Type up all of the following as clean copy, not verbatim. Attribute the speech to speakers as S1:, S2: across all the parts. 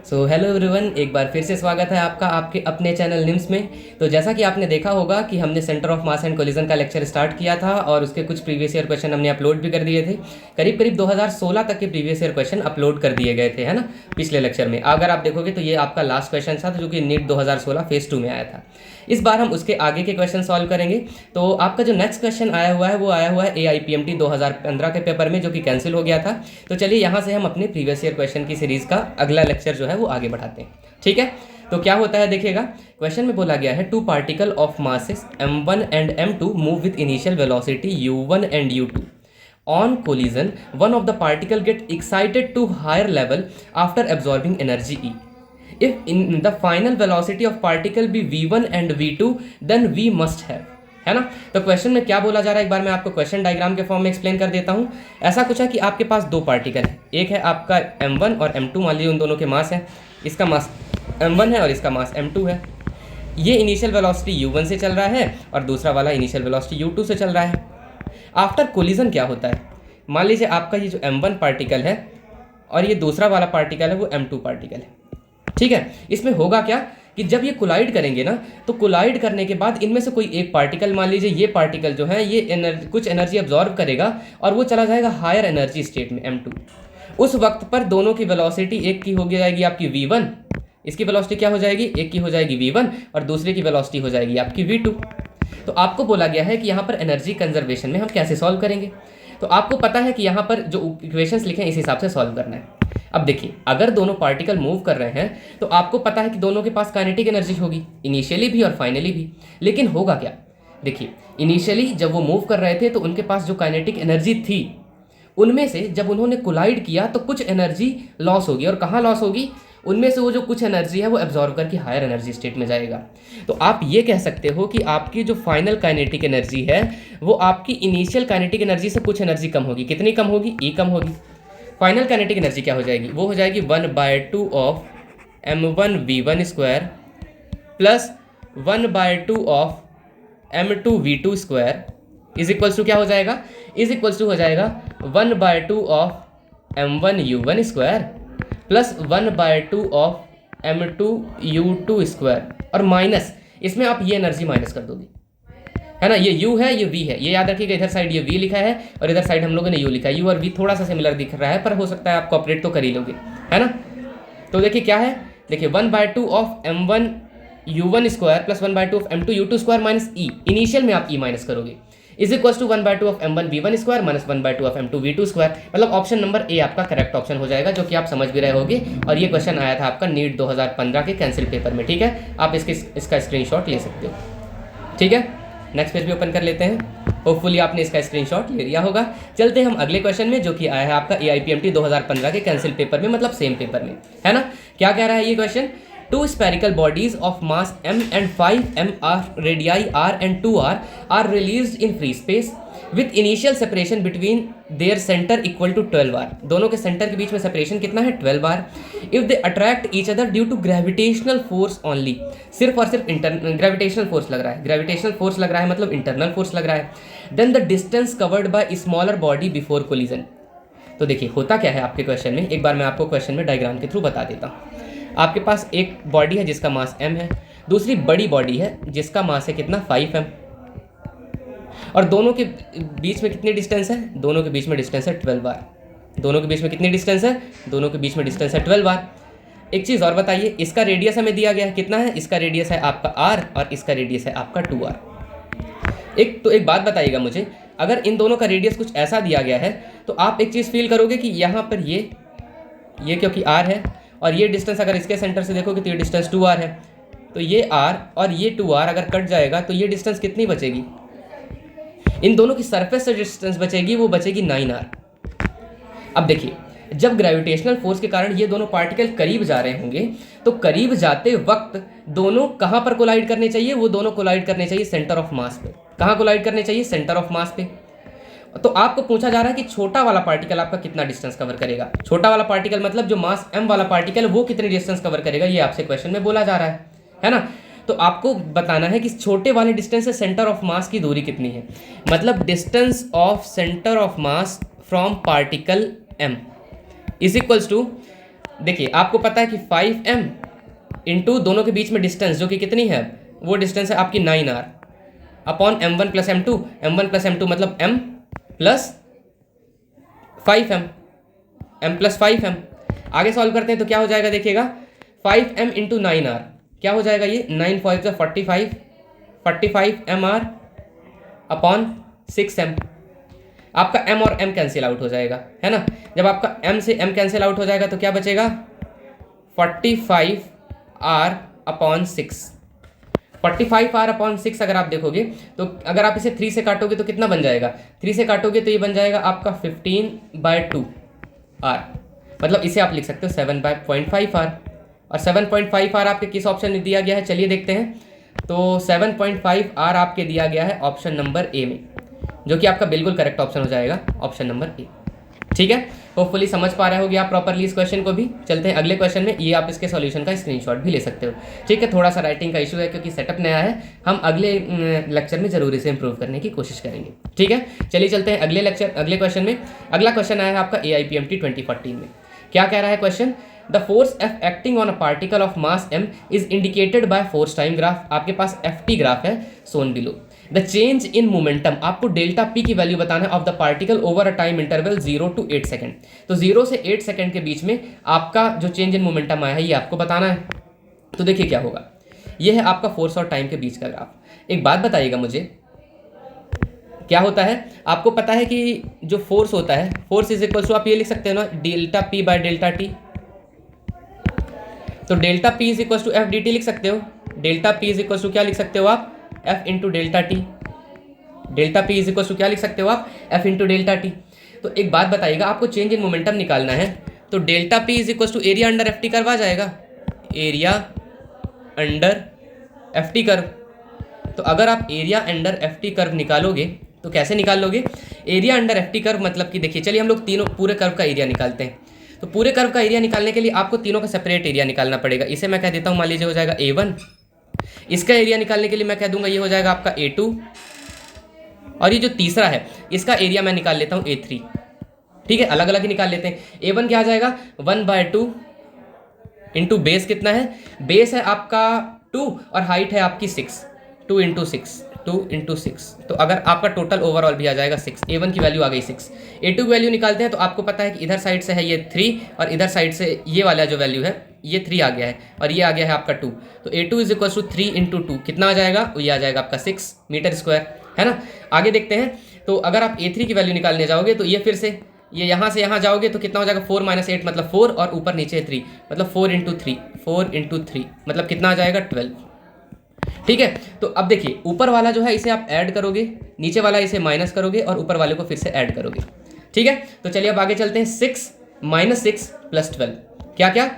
S1: So hello everyone, एक बार फिर से स्वागत है आपका आपके अपने चैनल निम्स में। तो जैसा कि आपने देखा होगा कि हमने centre of mass and collision का लेक्चर स्टार्ट किया था और उसके कुछ प्रीवियस ईयर क्वेश्चन हमने अपलोड भी कर दिए थे। करीब करीब 2016 तक के प्रीवियस ईयर क्वेश्चन अपलोड कर दिए गए थे, है ना, पिछले लेक्चर में। अगर आप देखोगे तो ये आपका लास्ट क्वेश्चन था जो कि नीट 2016 फेज 2 में आया था। इस बार हम उसके आगे के क्वेश्चन सॉल्व करेंगे। तो आपका जो नेक्स्ट क्वेश्चन आया हुआ है वो आया हुआ है AIPMT 2015 के पेपर में, जो कि कैंसिल हो गया था। तो चलिए यहाँ से हम अपने प्रीवियस ईयर क्वेश्चन की सीरीज का अगला लेक्चर जो है वो आगे बढ़ाते हैं। ठीक है, तो क्या होता है देखिएगा। क्वेश्चन में बोला गया है two particle of masses m1 and m2 move with initial velocity u1 and u2 on collision. One of the particle get excited to higher level after absorbing energy E. If in the final velocity of particle be v1 and v2, then v must have, है ना। तो question में क्या बोला जा रहा है, एक बार मैं आपको क्वेश्चन डायग्राम के फॉर्म में एक्सप्लेन कर देता हूँ। ऐसा कुछ है कि आपके पास दो पार्टिकल है, एक है आपका m1 और m2, मान लीजिए उन दोनों के मास है। इसका मास m1 है और इसका मास m2 है। ये इनिशियल वेलोसिटी u1 से चल रहा है और दूसरा वाला इनिशियल वेलोसिटी u2 से चल रहा है। आफ्टर कोलिजन क्या होता है, मान लीजिए आपका ये जो m1 पार्टिकल है और ये दूसरा वाला पार्टिकल है वो m2 पार्टिकल है। ठीक है, इसमें होगा क्या कि जब ये कोलाइड करेंगे ना, तो कोलाइड करने के बाद इनमें से कोई एक पार्टिकल, मान लीजिए ये पार्टिकल जो है ये कुछ एनर्जी अब्जॉर्व करेगा और वो चला जाएगा हायर एनर्जी स्टेट में m2। उस वक्त पर दोनों की वेलोसिटी एक की हो जाएगी आपकी v1, इसकी वेलोसिटी क्या हो जाएगी, एक की हो जाएगी v1 और दूसरे की वेलोसिटी हो जाएगी आपकी v2। तो आपको बोला गया है कि यहाँ पर एनर्जी कंजर्वेशन में हम कैसे सॉल्व करेंगे। तो आपको पता है कि यहाँ पर जो इक्वेशंस लिखे हैं इस हिसाब से सॉल्व करना है। अब देखिए, अगर दोनों पार्टिकल मूव कर रहे हैं तो आपको पता है कि दोनों के पास काइनेटिक एनर्जी होगी, इनिशियली भी और फाइनली भी। लेकिन होगा क्या, देखिए इनिशियली जब वो मूव कर रहे थे तो उनके पास जो काइनेटिक एनर्जी थी उनमें से जब उन्होंने कोलाइड किया तो कुछ एनर्जी लॉस होगी। और कहाँ लॉस होगी, उनमें से वो जो कुछ एनर्जी है वो एब्जॉर्ब करके हायर एनर्जी स्टेट में जाएगा। तो आप ये कह सकते हो कि आपकी जो फाइनल काइनेटिक एनर्जी है वो आपकी इनिशियल काइनेटिक एनर्जी से कुछ एनर्जी कम होगी। कितनी कम होगी, E कम होगी। फाइनल काइनेटिक एनर्जी क्या हो जाएगी, वो हो जाएगी 1/2 of m1 v1 square plus 1/2 of m2 v2 square is equals to क्या हो जाएगा, इज इक्वल्स टू हो जाएगा 1/2 of m1 u1 square plus 1/2 of m2 u2 square और माइनस इसमें आप ये एनर्जी माइनस कर दोगे, है ना। ये u है, ये v है, ये याद रखिएगा। इधर साइड ये v लिखा है और इधर साइड हम लोगों ने u लिखा है। u और v थोड़ा सा सिमिलर दिख रहा है पर हो सकता है आप कॉपरेट तो कर ही लोगे, है ना। तो देखिए क्या है, देखिए 1/2 of m1 u1 square plus 1/2 of m2 u2 square minus e, initial में आप e माइनस करोगे, is equal to 1/2 of m1 v1 square minus 1/2 of m2 v2 square. मतलब ऑप्शन नंबर ए आपका करेक्ट ऑप्शन हो जाएगा, जो कि आप समझ भी रहे होगे। और ये क्वेश्चन आया था आपका नीट 2015 के कैंसिल पेपर में। ठीक है, आप इसका स्क्रीनशॉट ले सकते हो। ठीक है, नेक्स्ट पेज भी ओपन कर लेते हैं। होपफुली आपने इसका स्क्रीनशॉट ले लिया होगा। चलते हैं हम अगले क्वेश्चन में, जो कि आया है आपका AIPMT 2015 के कैंसिल पेपर में, मतलब सेम पेपर में, है ना। क्या कह रहा है ये question, two spherical bodies of mass m and 5m are radii r and 2r are released in free space with initial separation between their center equal to 12r। दोनों के सेंटर के बीच में सेपरेशन कितना है, 12r। if they attract each other due to gravitational force only, सिर्फ और सिर्फ gravitational force लग रहा है, ग्रेविटेशनल फोर्स लग रहा है मतलब इंटरनल फोर्स लग रहा है। then the distance covered by smaller body before collision। तो देखिए होता क्या है आपके क्वेश्चन में, एक बार मैं आपको क्वेश्चन में डायग्राम के थ्रू बता देता हूँ। आपके पास एक बॉडी है जिसका मास m है, दूसरी बड़ी बॉडी है जिसका मास है कितना 5m, और दोनों के बीच में कितनी डिस्टेंस है, दोनों के बीच में डिस्टेंस है 12r। दोनों के बीच में कितनी डिस्टेंस है, दोनों के बीच में डिस्टेंस है 12r। एक चीज़ और बताइए, इसका रेडियस हमें दिया गया है कितना है, इसका रेडियस है आपका r और इसका रेडियस है आपका 2r। एक बात बताइएगा मुझे, अगर इन दोनों का रेडियस कुछ ऐसा दिया गया है तो आप एक चीज़ फील करोगे कि यहाँ पर ये क्योंकि r है और ये डिस्टेंस अगर इसके सेंटर से देखोगे तो ये डिस्टेंस 2r है, तो ये r और ये 2r अगर कट जाएगा तो ये डिस्टेंस कितनी बचेगी, इन दोनों की सरफेस से डिस्टेंस बचेगी वो बचेगी 9r। अब देखिए, जब ग्रेविटेशनल फोर्स के कारण ये दोनों पार्टिकल करीब जा रहे होंगे तो करीब जाते वक्त दोनों कहाँ पर कोलाइड करने चाहिए, वो दोनों कोलाइड करने चाहिए सेंटर ऑफ मास पे। कहाँ कोलाइड करने चाहिए, सेंटर ऑफ मास पे। तो आपको पूछा जा रहा है कि छोटा वाला पार्टिकल आपका कितना डिस्टेंस कवर करेगा। छोटा वाला पार्टिकल मतलब जो मास m वाला पार्टिकल वो कितनी डिस्टेंस कवर करेगा, ये आपसे क्वेश्चन में बोला जा रहा है ना। तो आपको बताना है कि छोटे वाले डिस्टेंस से सेंटर ऑफ मास की दूरी कितनी है, मतलब distance of centre of mass from particle m is equals to देखिए आपको पता है कि 5m इंटू दोनों के बीच में डिस्टेंस जो कि कितनी है, वो डिस्टेंस है आपकी 9r upon m1 plus m2, m1 plus m2 मतलब m plus 5m, m plus 5m। आगे सॉल्व करते हैं तो क्या हो जाएगा, देखिएगा 5m इंटू 9r क्या हो जाएगा, ये 9 5 45, 45mr अपॉन 6m। आपका m और m कैंसिल आउट हो जाएगा, है ना। जब आपका m से m कैंसिल आउट हो जाएगा तो क्या बचेगा, 45r अपॉन 6। 45r अपॉन 6 अगर आप देखोगे तो अगर आप इसे 3 से काटोगे तो कितना बन जाएगा, 3 से काटोगे तो ये बन जाएगा आपका 15/2r, मतलब इसे आप लिख सकते हो 7/5r। और 7.5r आपके किस ऑप्शन में दिया गया है, चलिए देखते हैं। तो 7.5r आपके दिया गया है ऑप्शन नंबर ए में, जो कि आपका बिल्कुल करेक्ट ऑप्शन हो जाएगा, ऑप्शन नंबर ए। ठीक है, होपफुली समझ पा रहे होगे आप प्रॉपरली इस क्वेश्चन को भी। चलते हैं अगले क्वेश्चन में, ये आप इसके सॉल्यूशन का स्क्रीनशॉट भी ले सकते हो। ठीक है, थोड़ा सा राइटिंग का इशू है क्योंकि सेटअप नया है, हम अगले लेक्चर में जरूर इसे इंप्रूव करने की कोशिश करेंगे। ठीक है, चलिए चलते हैं अगले क्वेश्चन में। अगला क्वेश्चन आया है आपका AIPMT 2014 में। क्या कह रहा है question, the force F acting on a particle of mass m is indicated by force time graph. आपके पास FT ग्राफ है सोन below. The change in momentum, आपको डेल्टा पी की वैल्यू बताना है of the particle over a time interval 0 to 8 second. तो 0 से 8 second के बीच में आपका जो चेंज इन मोमेंटम आया है ये आपको बताना है। तो देखिए क्या होगा, ये है आपका फोर्स और टाइम के बीच का ग्राफ। एक बात बताइएगा मुझे, क्या होता है, आपको पता है कि जो फोर्स होता है, फोर्स इज इक्वल टू आप ये लिख सकते हो ना, delta p by delta t. तो delta p is equal to f d t लिख सकते हो। Delta p is equal to क्या लिख सकते हो आप, f into delta t. Delta p is equal to क्या लिख सकते हो आप, एफ इंटू डेल्टा टी। तो एक बात बताइएगा, आपको चेंज इन मोमेंटम निकालना है, तो delta p is equal to area under f t curve आ जाएगा, area under f t curve. तो अगर आप area under f t curve निकालोगे तो कैसे निकाल लोगे, area under f t curve मतलब कि देखिए, चलिए हम लोग तीनों पूरे कर्व का एरिया निकालते हैं। तो पूरे कर्व का एरिया निकालने के लिए आपको तीनों का सेपरेट एरिया निकालना पड़ेगा। इसे मैं कह देता हूँ, मान लीजिए हो जाएगा A1। इसका एरिया निकालने के लिए मैं कह दूंगा ये हो जाएगा आपका A2। और ये जो तीसरा है इसका एरिया मैं निकाल लेता हूँ A3। ठीक है, अलग अलग ही निकाल लेते हैं। A1 क्या आ जाएगा, 1/2 इंटू बेस कितना है, बेस है आपका 2 और हाइट है आपकी 6, 2 इंटू 6। तो अगर आपका टोटल ओवरऑल भी आ जाएगा 6। A1 की वैल्यू आ गई 6। A2 की वैल्यू निकालते हैं तो आपको पता है कि इधर साइड से है ये 3 और इधर साइड से ये वाला जो वैल्यू है ये 3 आ गया है और ये आ गया है आपका 2। तो A2 is equal to 3 into 2 कितना आ जाएगा, ये आ जाएगा आपका 6 मीटर स्क्वायर, है ना। आगे देखते हैं, तो अगर आप A3 की वैल्यू निकालने जाओगे तो ये फिर से ये यहाँ से यहाँ जाओगे तो कितना हो जाएगा, 4 - 8 मतलब 4 और ऊपर नीचे 3 मतलब 4 इंटू 3 मतलब कितना आ जाएगा 12। ठीक है, तो अब देखिए ऊपर वाला जो है इसे आप ऐड करोगे, नीचे वाला इसे माइनस करोगे और ऊपर वाले को फिर से ऐड करोगे। ठीक है, तो चलिए अब आगे चलते हैं। 6 - 6 + 12 क्या क्या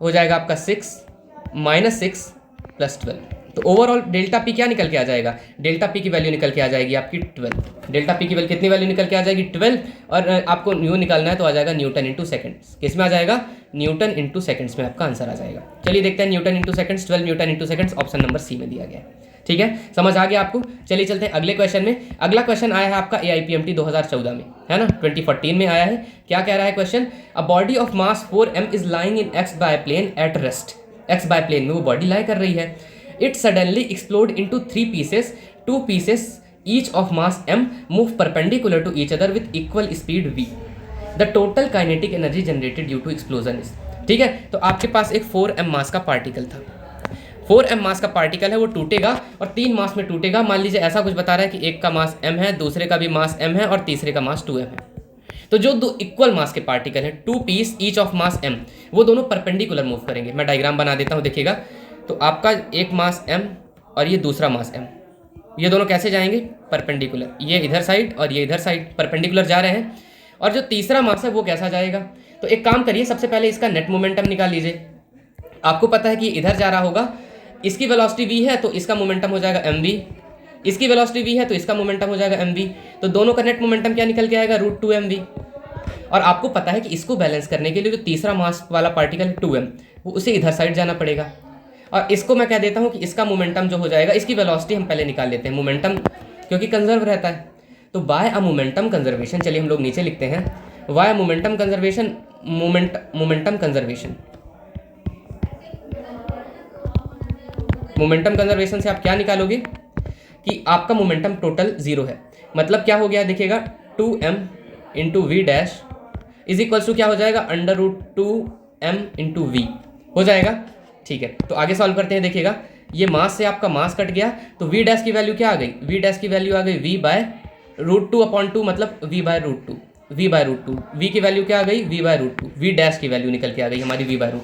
S1: हो जाएगा आपका, 6 - 6 + 12। तो ओवरऑल डेल्टा पी क्या निकल के आ जाएगा, डेल्टा पी की वैल्यू निकल के आ जाएगी आपकी 12। डेल्टा पी की वैल्यू कितनी वैल्यू निकल के आ जाएगी, 12। और आपको न्यू निकालना है तो आ जाएगा न्यूटन इंटू सेकंड्स। किस में आ जाएगा, न्यूटन इंटू सेकंड्स में आपका आंसर आ जाएगा। चलिए देखते हैं, newton into seconds, 12 newton into seconds, option number C में दिया गया है। ठीक है, समझ आ गया आपको। चलिए चलते हैं अगले क्वेश्चन में। अगला क्वेश्चन आया है आपका AIPMT 2014 में, है ना, 2014 में आया है। क्या कह रहा है question, a body of mass 4m is lying in x by plane at rest. x by plane में वो बॉडी लाई कर रही है। It suddenly explode into 3 pieces, 2 pieces each of mass m move perpendicular to each other with equal speed v। The total kinetic energy generated due to explosion is. ठीक है, तो आपके पास एक 4m मास का particle था। 4m मास का particle है, वो टूटेगा और 3 मास में टूटेगा। मान लीजिए ऐसा कुछ बता रहा है कि एक का मास m है, दूसरे का भी मास m है और तीसरे का मास 2m है। तो जो दो इक्वल मास के पार्टिकल हैं, 2 piece each of mass m, वो दोनों परपेंडिकुलर मूव करेंगे। मैं डायग्राम बना देता हूँ, देखिएगा। तो आपका एक मास m और ये दूसरा मास m, ये दोनों कैसे जाएंगे, परपेंडिकुलर। ये इधर साइड और ये इधर साइड परपेंडिकुलर जा रहे हैं। और जो तीसरा मास है वो कैसा जाएगा, तो एक काम करिए, सबसे पहले इसका नेट मोमेंटम निकाल लीजिए। आपको पता है कि इधर जा रहा होगा, इसकी वेलोसिटी v है तो इसका मोमेंटम हो जाएगा mv, इसकी वेलोसिटी v है तो इसका मोमेंटम हो जाएगा mv। तो दोनों का नेट मोमेंटम क्या निकल के आएगा, √2mv। और आपको पता है कि इसको बैलेंस करने के लिए जो तीसरा मास वाला पार्टिकल है 2m, वो उसे इधर साइड जाना पड़ेगा। और इसको मैं कह देता हूँ कि इसका मोमेंटम जो हो जाएगा, इसकी वेलोसिटी हम पहले निकाल लेते हैं, मोमेंटम क्योंकि कंजर्व रहता है। तो बाय अ मोमेंटम कंजर्वेशन, चलिए हम लोग नीचे लिखते हैं, by momentum conservation momentum conservation. Momentum conservation से आप क्या निकालोगे कि आपका मोमेंटम टोटल जीरो है। मतलब क्या हो गया देखिएगा, 2m into v dash is equals to क्या हो जाएगा, √2m इंटू वी हो जाएगा। ठीक है, तो आगे सॉल्व करते हैं। देखिएगा ये मास से आपका मास कट गया, तो वी डैश की वैल्यू क्या आ गई, वी डैश की वैल्यू आ गई v/√2/2 मतलब v/√2, v/√2। वी की वैल्यू क्या आ गई, v/√2। वी डैश की वैल्यू निकल के आ गई हमारी v/√2।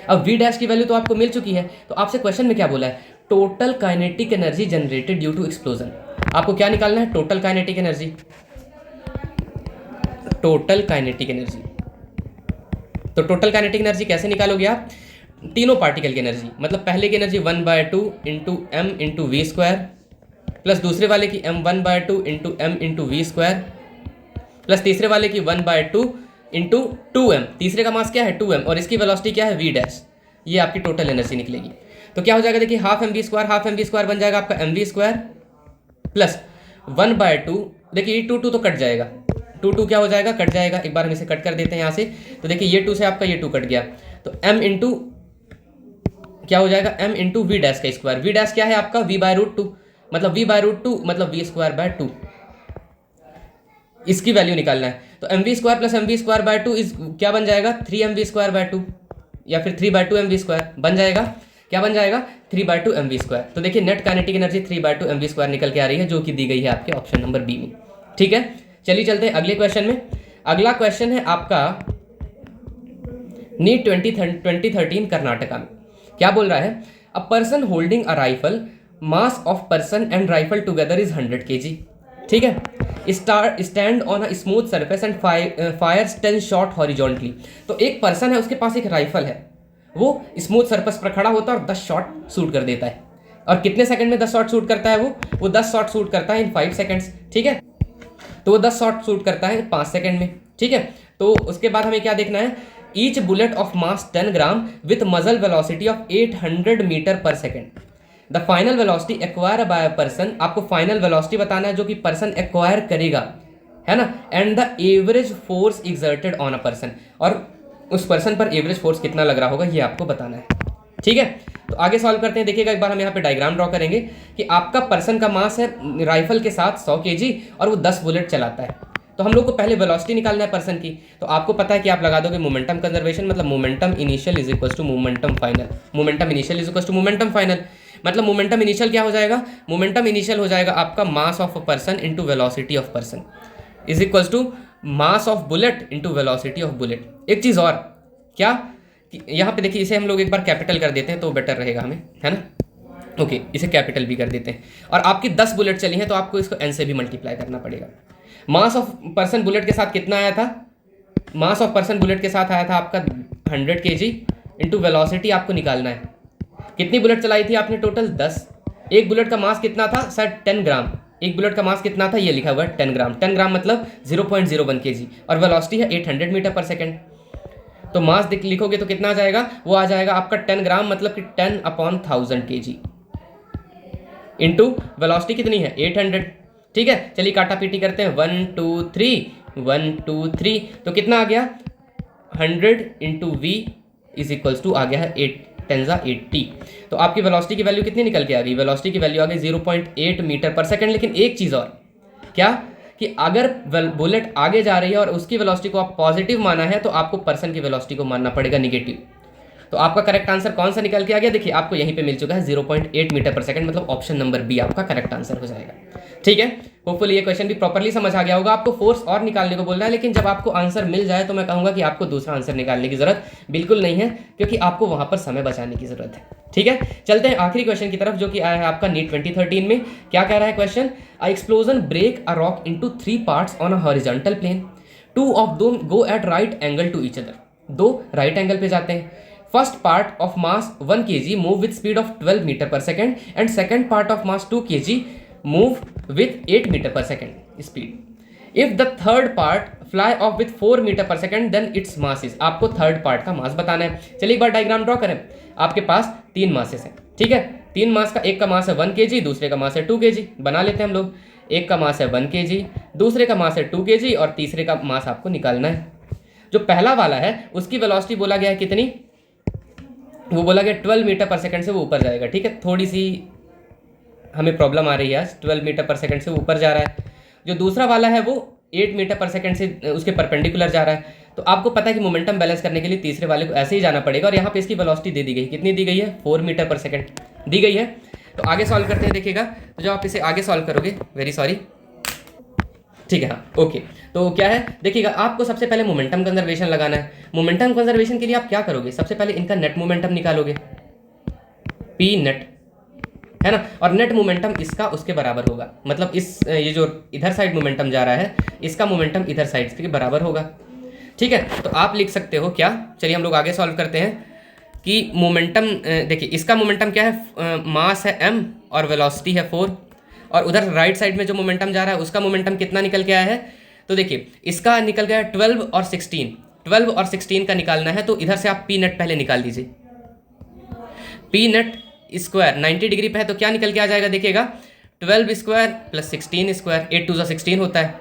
S1: अब वी डैश की वैल्यू तो आपको मिल चुकी है, तो आपसे क्वेश्चन में क्या बोला है, total kinetic energy generated due to explosion. आपको क्या निकालना है, total kinetic energy. Total kinetic energy, तो टोटल काइनेटिक एनर्जी कैसे निकालोगे आप, तीनों पार्टिकल की एनर्जी, मतलब पहले की energy 1/2 into m into v square, plus दूसरे वाले की m1/2 into m into v square, plus तीसरे वाले की 1/2 इंटू 2m, तीसरे का मास क्या है 2m और इसकी वेलोसिटी क्या है v डैश। ये आपकी टोटल एनर्जी निकलेगी। तो क्या हो जाएगा देखिए, हाफ एम वी स्क्वायर बन जाएगा आपका एम वी स्क्वायर प्लस 1/2, देखिए ये 2 तो कट जाएगा, 2 क्या हो जाएगा, कट जाएगा। एक बार हम इसे कट कर देते हैं यहाँ से, तो देखिए ये 2 से आपका ये 2 कट गया, तो m इंटू क्या हो जाएगा, m इंटू वी डैश का स्क्वायर। वी डैश क्या है आपका v/√2, मतलब v/√2 मतलब v²/2, इसकी वैल्यू निकालना है। तो mv² प्लस mv²/2 इज क्या बन जाएगा, 3mv²/2 या फिर 3/2mv² बन जाएगा। क्या बन जाएगा, 3/2 mv²। तो देखिए नेट काइनेटिक एनर्जी 3/2 mv² निकल के आ रही है, जो कि दी गई है आपके ऑप्शन नंबर बी में। ठीक है, चलिए चलते हैं अगले क्वेश्चन में। अगला क्वेश्चन है आपका नीट 2013 कर्नाटका में। क्या बोल रहा है, a person holding a rifle, mass of person and rifle together is 100 kg। ठीक है, stand on a smooth surface and fires 10 shot horizontally. तो एक पर्सन है, उसके पास एक राइफल है, वो स्मूथ सरफेस पर खड़ा होता है और 10 शॉट शूट कर देता है। और कितने सेकंड में 10 शॉट शूट करता है वो 10 शॉट शूट करता है इन 5 सेकंड्स। ठीक है, तो वो 10 शॉट शूट करता है 5 सेकंड में। ठीक है, तो उसके बाद हमें क्या देखना है, each bullet of mass 10 gram with muzzle velocity of 800 metre per second. The final velocity acquire by a person, आपको फाइनल वेलोसिटी बताना है जो कि पर्सन एक्वायर करेगा, है ना, and the average force exerted on a person, और उस पर्सन पर एवरेज फोर्स कितना लग रहा होगा ये आपको बताना है। ठीक है, तो आगे सॉल्व करते हैं। देखिएगा एक बार हम यहाँ पे डायग्राम ड्रॉ करेंगे कि आपका पर्सन का मास है राइफल के साथ 100 kg और वो 10 बुलेट चलाता है। तो हम लोग को पहले वेलोसिटी निकालना है पर्सन की, तो आपको पता है कि आप लगा दोगे मोमेंटम कंजर्वेशन, मतलब momentum initial is equal to momentum final. Momentum initial is equal to momentum final, मतलब मोमेंटम इनिशियल क्या हो जाएगा, मोमेंटम इनिशियल हो जाएगा आपका mass of a person into velocity of person is equal to mass of bullet into velocity of bullet. एक चीज़ और क्या, यहाँ पे देखिए इसे हम लोग एक बार कैपिटल कर देते हैं तो बेटर रहेगा हमें, है ना। ओके, इसे कैपिटल भी कर देते हैं। और आपकी 10 बुलेट चली हैं तो आपको इसको n से भी मल्टीप्लाई करना पड़ेगा। मास ऑफ पर्सन बुलेट के साथ कितना आया था, मास ऑफ पर्सन बुलेट के साथ आया था आपका 100 kg इंटू वेलोसिटी आपको निकालना है। कितनी बुलेट चलाई थी आपने, टोटल 10। एक बुलेट का मास कितना था सर, 10 ग्राम। एक बुलेट का मास कितना था, ये लिखा हुआ है 10 ग्राम। 10 ग्राम मतलब 0.01 kg और वेलोसिटी है 800 मीटर पर सेकेंड। तो मास लिखोगे तो कितना आ जाएगा, वो आ जाएगा आपका 10 ग्राम मतलब कि 10/1000 kg इंटू वेलोसिटी कितनी है 800। ठीक है, चलिए काटा पीटी करते हैं, 1 2 3 1 2 3, तो कितना आ गया 100 into v is equals to आ गया है 8 10 80। तो आपकी वेलोसिटी की वैल्यू कितनी निकल के आ गई, वेलोसिटी की वैल्यू आ गई 0.8 मीटर पर सेकेंड। लेकिन एक चीज़ और क्या, कि अगर बुलेट आगे जा रही है और उसकी वेलोसिटी को आप पॉजिटिव माना है तो आपको पर्सन की वेलोसिटी को मानना पड़ेगा निगेटिव। तो आपका करेक्ट आंसर कौन सा निकल के आ गया, देखिए आपको यहीं पे मिल चुका है 0.8 मीटर पर सेकंड, मतलब ऑप्शन नंबर बी आपका करेक्ट आंसर हो जाएगा। ठीक है, होपफुली ये क्वेश्चन भी प्रॉपर्ली समझ आ गया होगा। आपको फोर्स और निकालने को बोल रहा है, लेकिन जब आपको आंसर मिल जाए तो मैं कहूँगा कि आपको दूसरा आंसर निकालने की जरूरत बिल्कुल नहीं है, क्योंकि आपको वहाँ पर समय बचाने की जरूरत है। ठीक है, चलते हैं आखिरी क्वेश्चन की तरफ जो कि आया है आपका नीट 2013 में। क्या कह रहा है question, a explosion break a rock into 3 parts on a horizontal plane, 2 of them go at right angle to each other. 2 right angle पे जाते हैं। First part of mass 1 kg move with speed of 12 meter per second and second part of mass 2 kg move with 8 meter per second speed. If the third part fly off with 4 metre per second then its mass is. आपको third part का mass बताना है। चलिए एक बार diagram draw करें। आपके पास 3 masses हैं, ठीक है, 3 मास का, एक का मास है 1 kg, दूसरे का मास है 2 kg। बना लेते हैं हम लोग। एक का मास है 1 kg, दूसरे का मास है 2 kg और तीसरे का मास आपको निकालना है। जो पहला वाला है उसकी वेलोसिटी बोला गया है कितनी, वो बोला गया 12 मीटर पर सेकंड से वो ऊपर जाएगा। ठीक है, थोड़ी सी हमें प्रॉब्लम आ रही है आज, 12 मीटर पर सेकंड से ऊपर जा रहा है। जो दूसरा वाला है वो 8 मीटर पर सेकंड से उसके परपेंडिकुलर जा रहा है। तो आपको पता है कि मोमेंटम बैलेंस करने के लिए तीसरे वाले को ऐसे ही जाना पड़ेगा, और यहाँ पे इसकी वेलोसिटी दे दी गई, कितनी दी गई है, 4 मीटर पर सेकंड दी गई है। तो आगे सॉल्व करते हैं, देखिएगा। तो जब आप इसे आगे सॉल्व करोगे, वेरी सॉरी, ठीक है, हाँ, ओके। तो क्या है, देखिएगा, आपको सबसे पहले मोमेंटम कंजर्वेशन लगाना है। मोमेंटम कंजर्वेशन के लिए आप क्या करोगे, सबसे पहले इनका नेट मोमेंटम निकालोगे, पी नेट, है ना, और नेट मोमेंटम इसका उसके बराबर होगा, मतलब इस ये जो इधर साइड मोमेंटम जा रहा है इसका मोमेंटम इधर साइड के बराबर होगा। ठीक है, तो आप लिख सकते हो क्या, चलिए हम लोग आगे सॉल्व करते हैं कि मोमेंटम, देखिए इसका मोमेंटम क्या है, मास है m और वेलोसिटी है 4, और उधर राइट साइड में जो मोमेंटम जा रहा है उसका मोमेंटम कितना निकल के आया है, तो देखिए इसका निकल गया 12 और 16, 12 और 16 का निकालना है। तो इधर से आप पी नेट पहले निकाल दीजिए, पी नेट स्क्वायर 90 डिग्री पे है तो क्या निकल के आ जाएगा, देखिएगा 12 स्क्वायर प्लस 16 स्क्वायर, 8 2 16 होता है,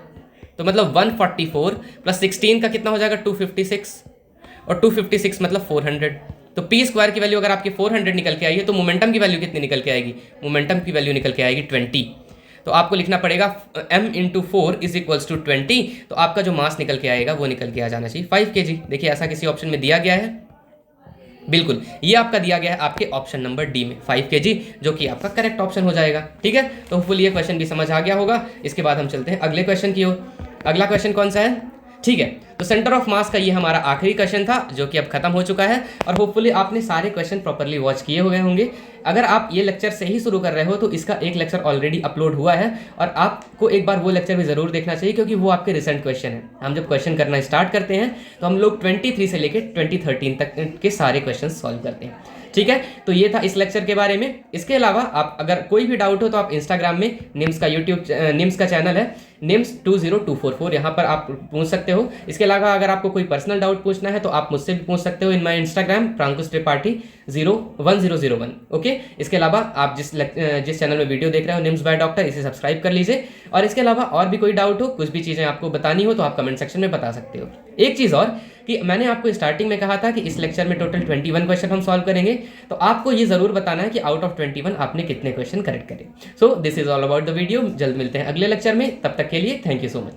S1: तो मतलब 144 प्लस 16 का कितना हो जाएगा 256, और 256 मतलब 400। तो पी स्क्वायर की वैल्यू अगर आपकी 400 निकल के आई है तो मोमेंटम की वैल्यू कितनी निकल के आएगी, मोमेंटम की वैल्यू निकल के आएगी 20। तो आपको लिखना पड़ेगा m into 4 is equals to 20। तो आपका जो मास निकल के आएगा वो निकल के आ जाना चाहिए 5 kg। देखिए ऐसा किसी ऑप्शन में दिया गया है, बिल्कुल ये आपका दिया गया है आपके ऑप्शन नंबर डी में 5 kg, जो कि आपका करेक्ट ऑप्शन हो जाएगा। ठीक है, तो होपफुली ये क्वेश्चन भी समझ आ गया होगा। इसके बाद हम चलते हैं अगले क्वेश्चन की ओर। अगला क्वेश्चन कौन सा है, ठीक है, तो सेंटर ऑफ मास का ये हमारा आखिरी क्वेश्चन था जो कि अब खत्म हो चुका है, और होपफुली आपने सारे क्वेश्चन प्रॉपर्ली वॉच किए हुए होंगे। अगर आप ये लेक्चर से ही शुरू कर रहे हो तो इसका एक लेक्चर ऑलरेडी अपलोड हुआ है, और आपको एक बार वो लेक्चर भी ज़रूर देखना चाहिए, क्योंकि वो आपके रिसेंट क्वेश्चन है। हम जब क्वेश्चन करना स्टार्ट करते हैं तो हम लोग 23 से लेकर 2013 तक के सारे क्वेश्चन सॉल्व करते हैं। ठीक है, तो ये था इस लेक्चर के बारे में। इसके अलावा आप अगर कोई भी डाउट हो तो आप इंस्टाग्राम में निम्स का निम्स का चैनल है निम्स 20244, यहाँ पर आप पूछ सकते हो। इसके अलावा अगर आपको कोई पर्सनल डाउट पूछना है तो आप मुझसे भी पूछ सकते हो इन माई इंस्टाग्राम प्रांकुश त्रिपाठी 01001। ओके, इसके अलावा आप जिस चैनल में वीडियो देख रहे हो निम्स बाय डॉक्टर, इसे सब्सक्राइब कर लीजिए। और इसके अलावा और भी कोई डाउट हो, कुछ भी चीज़ें आपको बतानी हो तो आप कमेंट सेक्शन में बता सकते हो। एक चीज़ और कि मैंने आपको स्टार्टिंग में कहा था कि इस लेक्चर में टोटल 21 क्वेश्चन हम सॉल्व करेंगे, तो आपको ये जरूर बताना है कि आउट ऑफ 21 आपने कितने क्वेश्चन करेक्ट करे। So this is all about the video. जल्द मिलते हैं अगले लेक्चर में, तब तक के लिए थैंक यू सो मच।